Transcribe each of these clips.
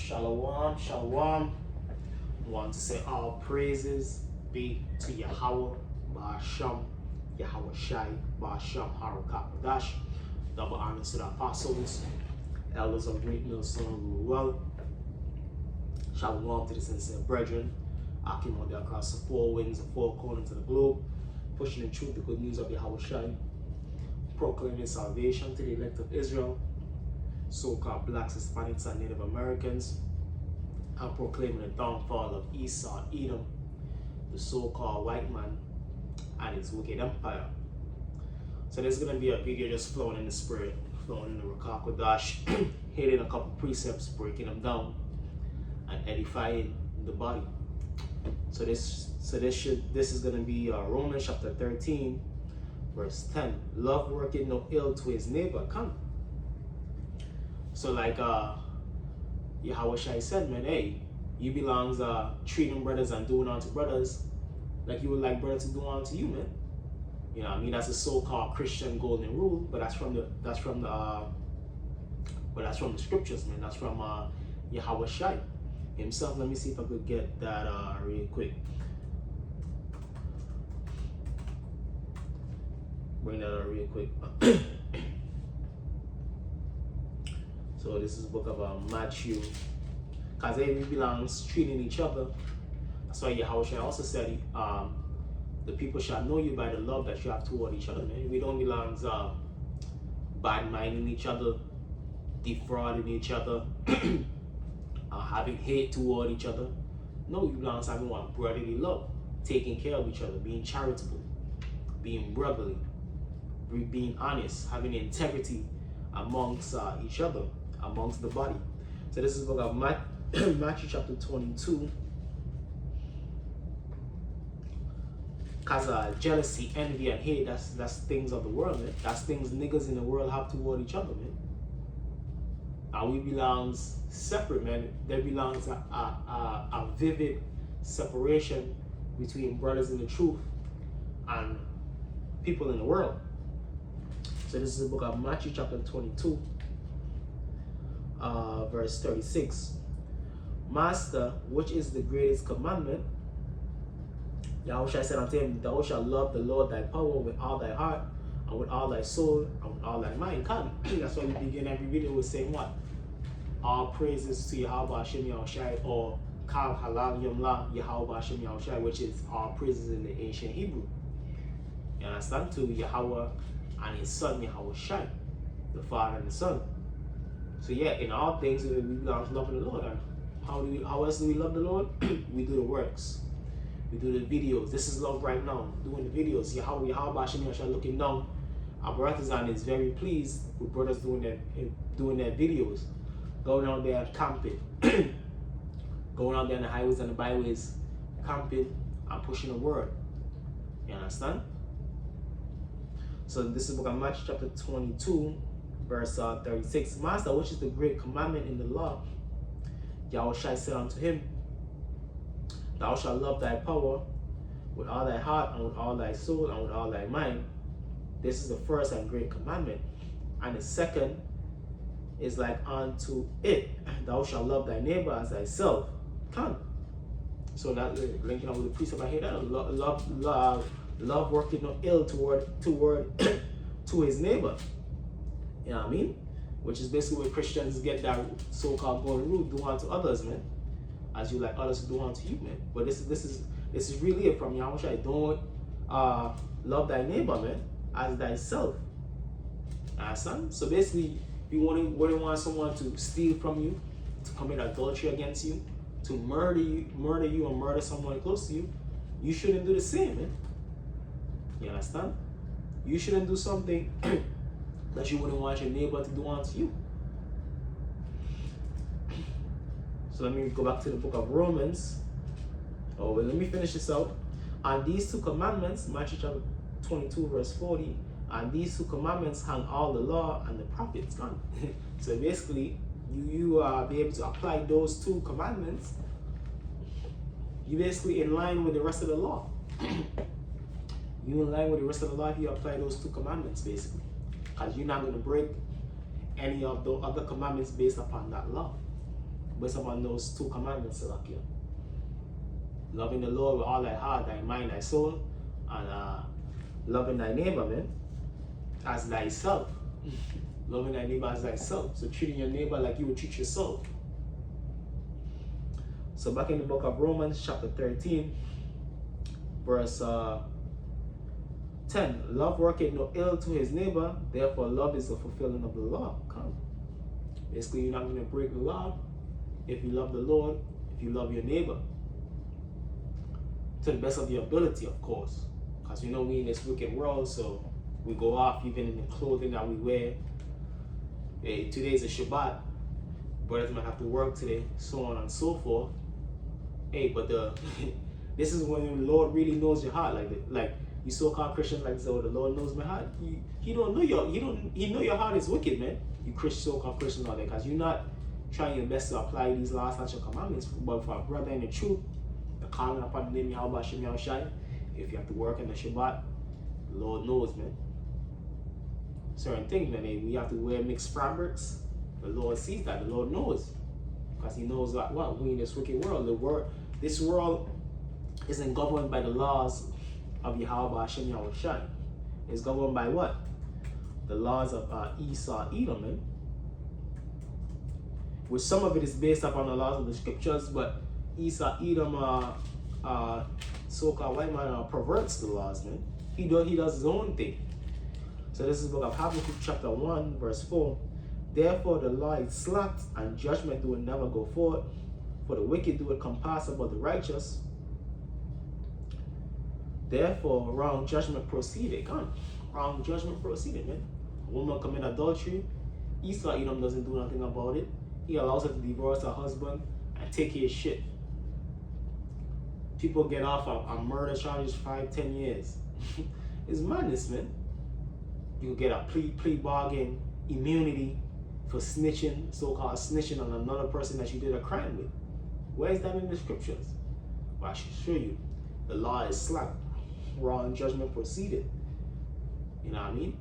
Shalom, shalom. I want to say all praises be to Yahweh, Ba'asham, Yahweh Shai, Ba'asham, Harakapadash. Double honors to the apostles, elders of Great Millstone rule well. Shalom to the sincere brethren, Akim out there across the four winds, the four corners of the globe, pushing the truth, the good news of Yahweh Shai, proclaiming salvation to the elect of Israel, so-called blacks, Hispanics, and Native Americans, and proclaiming the downfall of Esau, Edom, the so-called white man, and his wicked empire. So there's going to be a video just flowing in the spirit, flowing in the Ruach HaKodesh, hitting a couple precepts, breaking them down, and edifying the body. So this is going to be Romans chapter 13, verse 10. Love working no ill to his neighbor. Come. So like Yahweh Shai said, man, hey, you belongs treating brothers and doing unto brothers like you would like brother to do unto you, man. You know what I mean? That's a so-called Christian golden rule, but that's from the scriptures, man. That's from Yahweh Shai himself. Let me see if I could get that real quick. Bring that out real quick. So this is the book of Matthew. Because they belongs treating each other. That's why Yahweh also said, the people shall know you by the love that you have toward each other, man. We don't belong bad-minding each other, defrauding each other, having hate toward each other. No, we belong to having one brotherly love, taking care of each other, being charitable, being brotherly, being honest, having integrity amongst each other, amongst the body. So this is the book of Matthew chapter 22. Because jealousy, envy, and hate, that's things of the world, man. That's things niggas in the world have toward each other, man. And we belongs separate, man. There belongs a vivid separation between brothers in the truth and people in the world. So this is the book of Matthew chapter 22, verse 36. Master, which is the greatest commandment? Yahushua said unto him, thou shalt love the Lord thy power with all thy heart, and with all thy soul, and with all thy mind. Come. That's why we begin every video with saying what? All praises to Yahweh Hashem Yahushua, or Kal Halal Yomla Yahweh Hashem Yahushua, which is all praises in the ancient Hebrew. You understand? To Yahweh and his son Yahweh Shai, the Father and the Son. So yeah, in all things we belong to loving the Lord. And how else do we love the Lord? We do the works. We do the videos. This is love right now. Doing the videos. Yahweh Hashem Yahushua looking down. Our Baratazan is very pleased with brothers doing their videos. Going out there and camping. Going out there on the highways and the byways, camping and pushing the word. You understand? So this is book of Matthew chapter 22, verse 36. Master, which is the great commandment in the law? Yahweh Shai said unto him, thou shalt love thy power with all thy heart, and with all thy soul, and with all thy mind. This is the first and great commandment. And the second is like unto it, thou shalt love thy neighbor as thyself. Come. So that linking up with the precept, I hear that love working no ill toward to his neighbor. You know what I mean? Which is basically where Christians get that so-called golden rule: do unto others, man, as you like others to do unto you, man. But this is really it from Yahweh. Don't love thy neighbor, man, as thyself. Understand? So basically, if you wouldn't want someone to steal from you, to commit adultery against you, to murder you, or murder someone close to you, you shouldn't do the same, man. You understand? You shouldn't do something that you wouldn't want your neighbor to do unto you. So let me go back to the book of Romans. Oh, well, let me finish this out. And these two commandments, Matthew chapter 22, verse 40, and these two commandments hang all the law and the prophets on. So basically, you be able to apply those two commandments. You basically in line with the rest of the law. You in line with the rest of the law if you apply those two commandments, basically. Because you're not going to break any of the other commandments based upon that law. based upon those two commandments, Salakia. Loving the Lord with all thy heart, thy mind, thy soul, and loving thy neighbor, man, as thyself. Loving thy neighbor as thyself. So treating your neighbor like you would treat yourself. So back in the book of Romans, chapter 13, verse 10. Love worketh no ill to his neighbor, therefore love is the fulfilling of the law. Come. Basically, you're not going to break the law if you love the Lord, if you love your neighbor. To the best of your ability, of course. Because we know we in this wicked world, so we go off even in the clothing that we wear. Hey, today is a Shabbat. Brothers might have to work today, so on and so forth. Hey, but this is when the Lord really knows your heart. Like you so-called Christians like say, oh, the Lord knows my heart. He know your heart is wicked, man. You so-called Christians out there, because you're not trying your best to apply these laws and commandments. But for a brother in the truth, the calling upon the name Yahweh Shem Yahushai, if you have to work in the Shabbat, the Lord knows, man. Certain things, man. We have to wear mixed fabrics. The Lord sees that. The Lord knows, because He knows that what we in this wicked world. This world isn't governed by the laws of Yahweh Hashem Yahushai. It's governed by what? The laws of Esau, Edom, man. Which some of it is based upon the laws of the scriptures, but Esau, Edom, so-called white man perverts the laws, man. He does his own thing. So this is the book of Habakkuk chapter 1, verse 4. Therefore the law is slack, and judgment do never go forth, for the wicked do it compass about the righteous. Therefore wrong judgment proceeded. Wrong judgment proceeded, man. A woman commit adultery. Esau Edom doesn't do nothing about it. He allows her to divorce her husband and take his shit. People get off on murder charges 5-10 years. It's madness, man. You get a plea bargain, immunity for snitching, so-called snitching on another person that you did a crime with. Where is that in the scriptures? Well, I should show you. The law is slack. Wrong judgment proceeded. You know what I mean?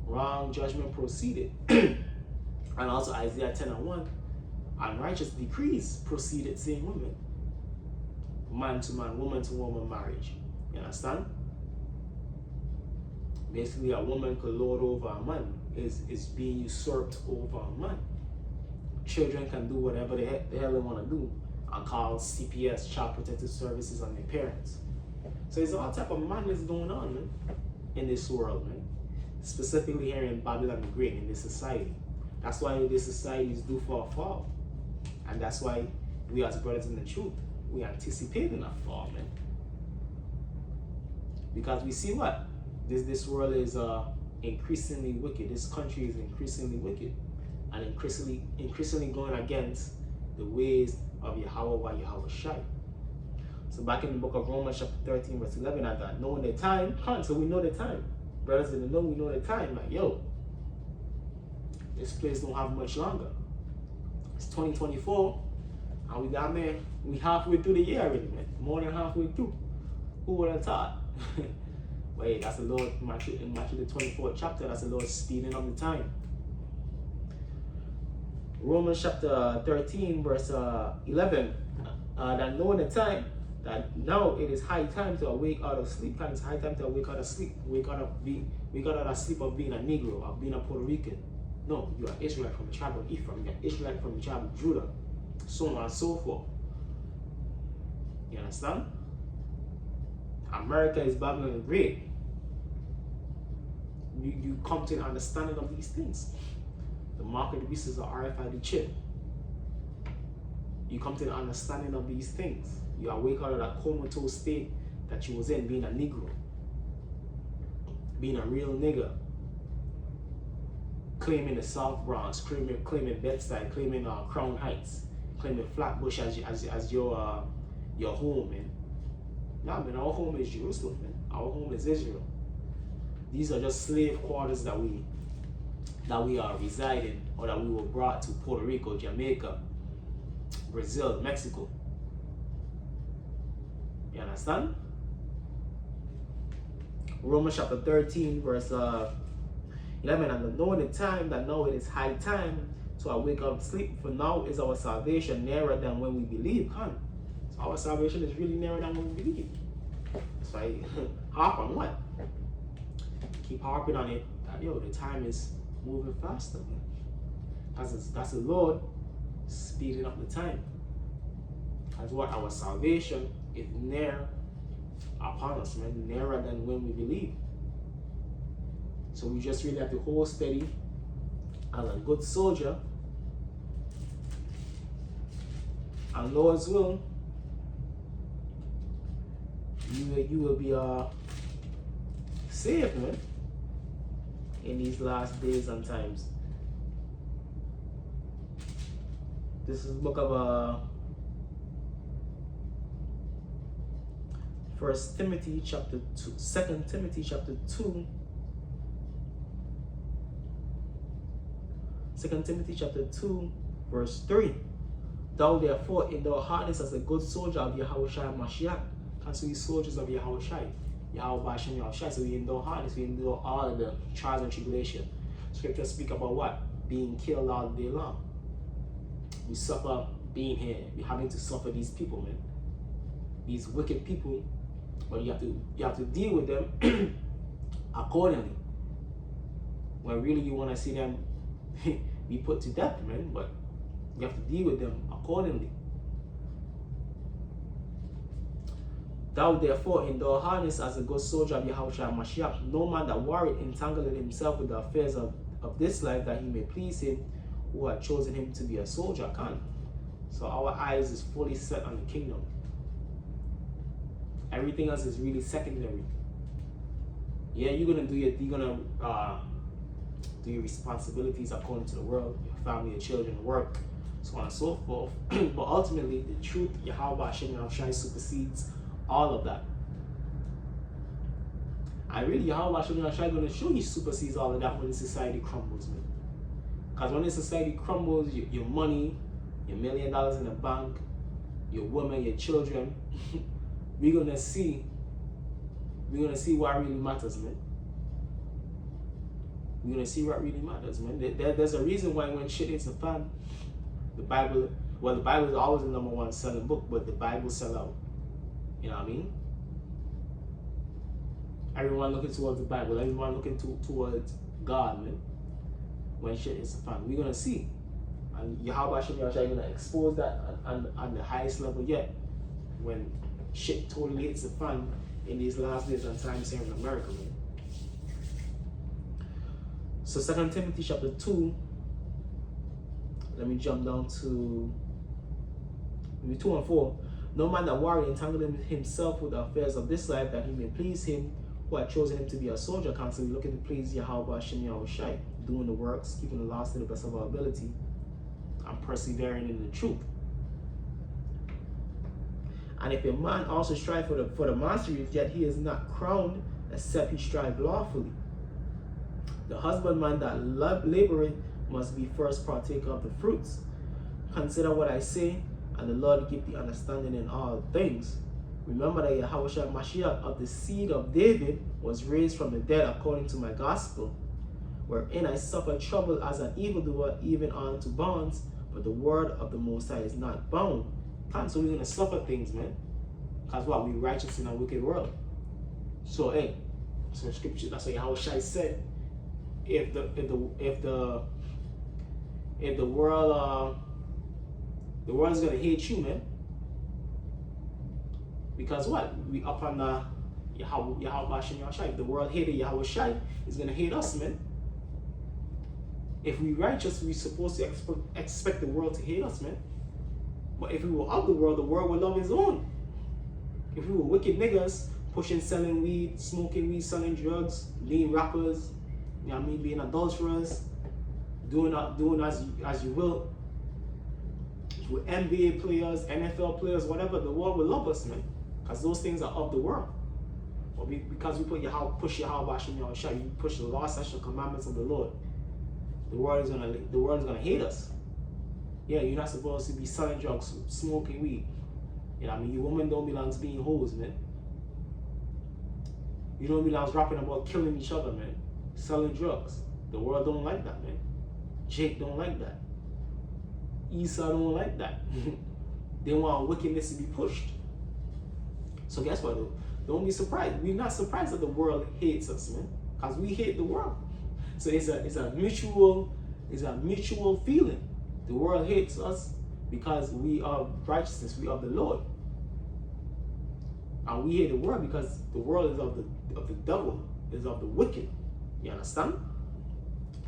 Wrong judgment proceeded. And also Isaiah 10:1, unrighteous decrees proceeded, same women. Man to man, woman to woman marriage. You understand? Basically, a woman could lord over a man, is being usurped over a man. Children can do whatever the hell they want to do and call CPS, Child Protective Services, on their parents. So there's all type of madness going on, man, in this world, man. Specifically here in Babylon the Great, in this society. That's why this society is due for a fall. And that's why we as brothers in the truth, we anticipating a fall, man. Because we see what? This world is increasingly wicked. This country is increasingly wicked. And increasingly going against the ways of Yahweh Yahushai. So back in the book of Romans chapter 13, verse 11, at that, knowing the time, so we know the time. Brothers in the know, we know the time. Like, yo, this place don't have much longer. It's 2024, and we got, man, we halfway through the year already, man. More than halfway through. Who would have thought? Wait, that's the Lord, in Matthew the 24th chapter, that's the Lord speeding up the time. Romans chapter 13, verse 11, that knowing the time, that now it is high time to awake out of sleep, and it's high time to awake out of sleep, wake out of that sleep of being a Negro, of being a Puerto Rican. No, you are Israelite from the tribe of Ephraim, you are Israelite from the tribe of Judah, so on and so forth. You understand? America is Babylon the Great. You come to an understanding of these things. The mark of the beast is an RFID chip. You come to an understanding of these things. You awake out of that comatose state that you was in, being a Negro, being a real nigger, claiming the South Bronx, claiming Bed-Stuy, claiming Crown Heights, claiming Flatbush as your home, man. Nah, man, our home is Jerusalem, man. Our home is Israel. These are just slave quarters that we are residing, or that we were brought to Puerto Rico, Jamaica, Brazil, Mexico. You understand? Romans chapter 13, verse 11, and knowing the time, that now it is high time to our wake up sleep. For now is our salvation nearer than when we believe. So our salvation is really nearer than when we believe. So I harp on what? Keep harping on it. That, yo, the time is moving faster, man. That's the Lord speeding up the time. That's what our salvation is near upon us, man, nearer than when we believe. So we just really have to hold steady as a good soldier, and Lord's will, you will be saved, man, in these last days and times. This is the book of 1 Timothy chapter 2, 2 Timothy chapter 2, 2 Timothy chapter 2, verse 3. Thou therefore endure hardness as a good soldier of Yahushua Mashiach. And so we soldiers of Yahushua, Yahweh Hashem Yahushua. So we endure hardness, we endure all of the trials and tribulation. Scripture speak about what? Being killed all day long. We suffer being here. We're having to suffer these people, man. These wicked people. But you have to deal with them accordingly. When really you want to see them be put to death, man, but you have to deal with them accordingly. Thou therefore endure hardness as a good soldier of Yahushua Mashiach. No man that warrior entangled himself with the affairs of this life, that he may please him who had chosen him to be a soldier. So our eyes is fully set on the kingdom. Everything else is really secondary. Yeah, you're gonna do your responsibilities according to the world, your family, your children, work, so on and so forth. But ultimately, the truth, Yahweh Hashem Yahushua, supersedes all of that. And really, Yahweh Hashem Yahushua gonna show you supersedes all of that when the society crumbles, man. Because when the society crumbles, your money, your $1 million in the bank, your woman, your children, we're gonna see what really matters, man. We're gonna see what really matters, man. There's a reason why when shit hits the fan, the Bible is always the number one selling book, but the Bible sell out. You know what I mean? Everyone looking towards the Bible, everyone looking towards God, man. When shit hits the fan, we're gonna see. And Yahweh Hashem Yahushua gonna expose that on the highest level yet. When shit totally hits the fan in these last days and times here in America, man. So 2 Timothy chapter 2, let me jump down to maybe 2 and 4. No man that warrior entangled himself with the affairs of this life, that he may please him who had chosen him to be a soldier. Constantly looking to please Yahweh Hashem Yahushua, doing the works, keeping the laws to the best of our ability, and persevering in the truth. And if a man also strive for the mastery, yet he is not crowned, except he strive lawfully. The husbandman that laboreth must be first partaker of the fruits. Consider what I say, and the Lord give thee understanding in all things. Remember that Yahushua Mashiach of the seed of David was raised from the dead according to my gospel, wherein I suffered trouble as an evildoer, even unto bonds, but the word of the Most High is not bound. So we're gonna suffer things, man. Because what? We righteous in a wicked world. So so scripture, that's what Yahushua said. If the world is gonna hate you, man. Because what? We up on the Yahweh Hashem Yahushua. If the world hated Yahushua, it's gonna hate us, man. If we righteous, we're supposed to expect the world to hate us, man. But if we were of the world will love his own. If we were wicked niggas, selling weed, smoking weed, selling drugs, being rappers, you know what I mean, being adulterers, doing as you will, with NBA players, NFL players, whatever, the world will love us, man. Because those things are of the world. But because we push Yahweh Hashem Yahushua, you push the law, statutes, commandments of the Lord, the world is gonna hate us. Yeah, you're not supposed to be selling drugs, smoking weed. You know what I mean? You women don't belong to being hoes, man. You don't belong to rapping about killing each other, man. Selling drugs. The world don't like that, man. Jake don't like that. Esau don't like that. They want wickedness to be pushed. So guess what? Don't be surprised. We're not surprised that the world hates us, man, because we hate the world. So it's a mutual feeling. The world hates us because we are righteousness, we are the Lord. And we hate the world because the world is of the devil, is of the wicked. You understand?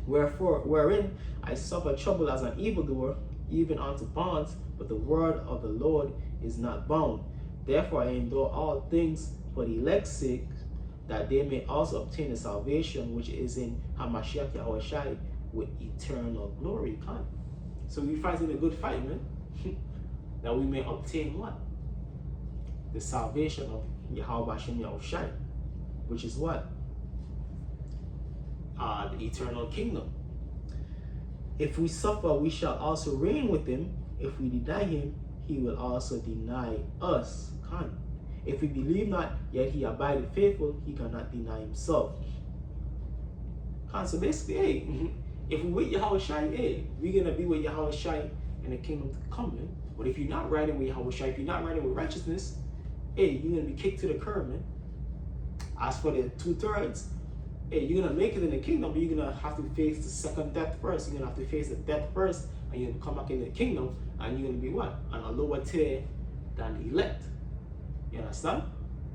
Wherefore, wherein I suffer trouble as an evildoer, even unto bonds, but the word of the Lord is not bound. Therefore I endure all things for the elect's sake, that they may also obtain the salvation which is in Hamashiach Yahushai with eternal glory. So we fighting a good fight, man. That we may obtain what? The salvation of Yahweh Hashem Yahushai, which is what? The eternal kingdom. If we suffer, we shall also reign with him. If we deny him, he will also deny us. If we believe not, yet he abideth faithful, he cannot deny himself. So basically, hey, if we with Yahweh Shai, hey, we're gonna be with Yahweh Shai in the kingdom to come, man. But if you're not riding with Yahweh Shai, if you're not riding with righteousness, hey, you're gonna be kicked to the curb, man. As for the 2/3, hey, you're gonna make it in the kingdom, but you're gonna have to face the second death first. You're gonna have to face the death first, and you're gonna come back in the kingdom, and you're gonna be what? On a lower tier than the elect. You understand?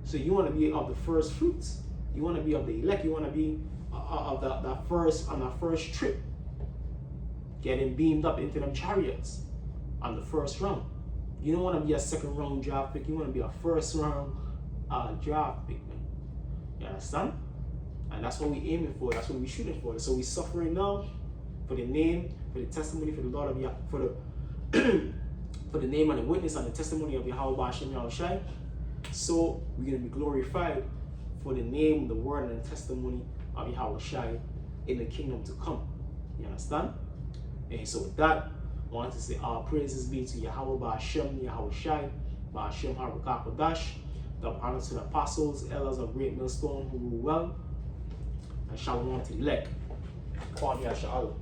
So you want to be of the first fruits. You want to be of the elect. You want to be of that first trip, getting beamed up into them chariots on the first round. You don't want to be a second round draft pick. You want to be a first round draft pick, man. You understand? And that's what we're aiming for. That's what we're shooting for. So we're suffering now for the name, for the testimony, for the Lord of Yah, for the for the name and the witness and the testimony of Yahweh Hashem Yahushai. So we're going to be glorified for the name, the word, and the testimony of Yahweh Shai in the kingdom to come. You understand? And so with that, I want to say our praises be to Yahweh Hashem, Yahweh Shai, Hashem Harakakodash. The honor to the apostles, elders of Great Millstone who rule well, and shalom to the elect. Kwame Shalom.